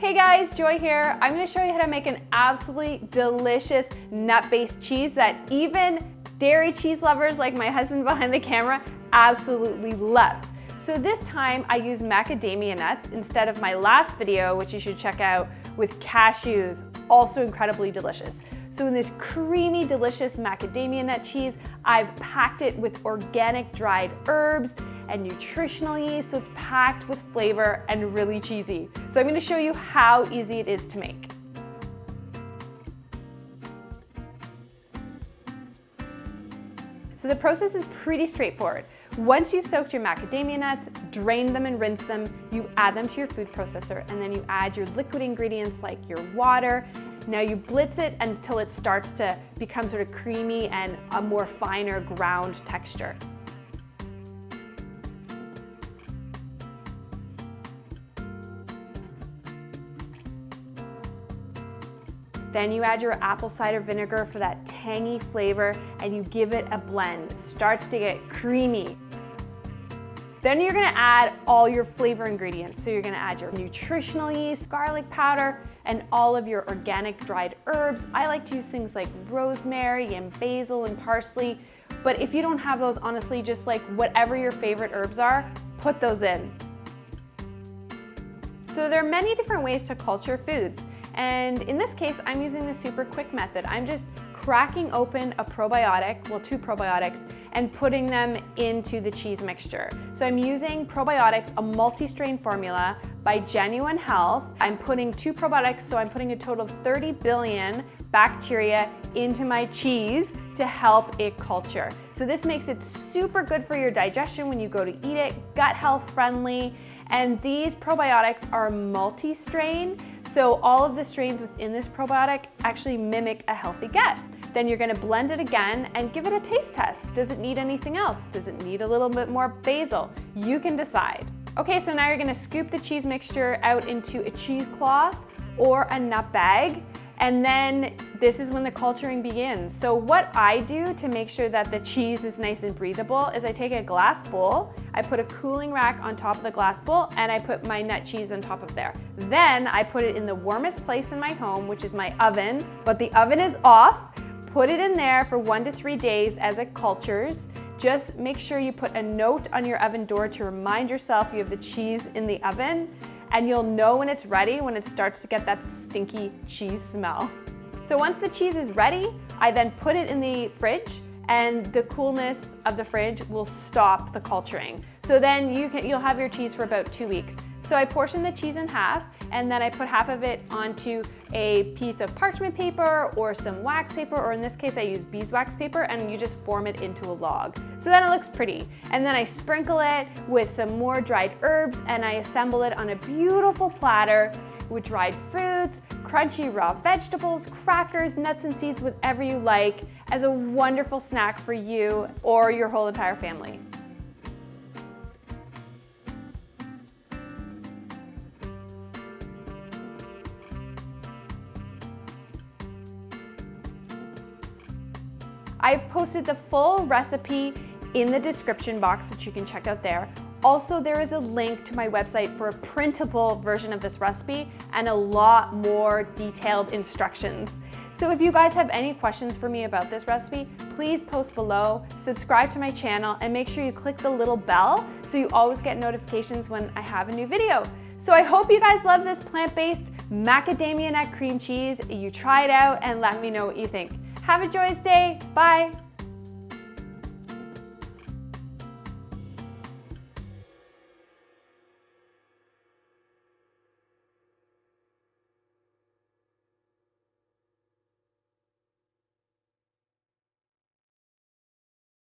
Hey guys, Joy here. I'm gonna show you how to make an absolutely delicious nut-based cheese that even dairy cheese lovers like my husband behind the camera absolutely loves. So this time I use macadamia nuts instead of my last video, which you should check out, with cashews, also incredibly delicious. So in this creamy, delicious macadamia nut cheese, I've packed it with organic dried herbs and nutritional yeast, so it's packed with flavor and really cheesy. So I'm gonna show you how easy it is to make. So the process is pretty straightforward. Once you've soaked your macadamia nuts, drain them and rinse them, you add them to your food processor, and then you add your liquid ingredients like your water. Now you blitz it until it starts to become sort of creamy and a more finer ground texture. Then you add your apple cider vinegar for that tangy flavor and you give it a blend. It starts to get creamy. Then you're gonna add all your flavor ingredients. So you're gonna add your nutritional yeast, garlic powder, and all of your organic dried herbs. I like to use things like rosemary and basil and parsley, but if you don't have those, honestly, just like whatever your favorite herbs are, put those in. So there are many different ways to culture foods. And in this case, I'm using the super quick method. I'm just cracking open a probiotic, well, 2 probiotics, and putting them into the cheese mixture. So I'm using probiotics, a multi-strain formula by Genuine Health. I'm putting 2 probiotics, so I'm putting a total of 30 billion bacteria into my cheese to help it culture. So this makes it super good for your digestion when you go to eat it, gut health friendly, and these probiotics are multi-strain, so all of the strains within this probiotic actually mimic a healthy gut. Then you're gonna blend it again and give it a taste test. Does it need anything else? Does it need a little bit more basil? You can decide. Okay, so now you're gonna scoop the cheese mixture out into a cheesecloth or a nutbag, and then this is when the culturing begins. So what I do to make sure that the cheese is nice and breathable is I take a glass bowl, I put a cooling rack on top of the glass bowl, and I put my nut cheese on top of there. Then I put it in the warmest place in my home, which is my oven, but the oven is off. Put it in there for 1 to 3 days as it cultures. Just make sure you put a note on your oven door to remind yourself you have the cheese in the oven, and you'll know when it's ready when it starts to get that stinky cheese smell. So once the cheese is ready, I then put it in the fridge, and the coolness of the fridge will stop the culturing. So then you'll have your cheese for about 2 weeks. So I portion the cheese in half, and then I put half of it onto a piece of parchment paper or some wax paper, or in this case I use beeswax paper, and you just form it into a log. So then it looks pretty. And then I sprinkle it with some more dried herbs, and I assemble it on a beautiful platter with dried fruits, crunchy raw vegetables, crackers, nuts and seeds, whatever you like, as a wonderful snack for you or your whole entire family. I've posted the full recipe in the description box, which you can check out there. Also, there is a link to my website for a printable version of this recipe and a lot more detailed instructions. So if you guys have any questions for me about this recipe, please post below, subscribe to my channel, and make sure you click the little bell so you always get notifications when I have a new video. So I hope you guys love this plant-based macadamia nut cream cheese. You try it out and let me know what you think. Have a joyous day. Bye.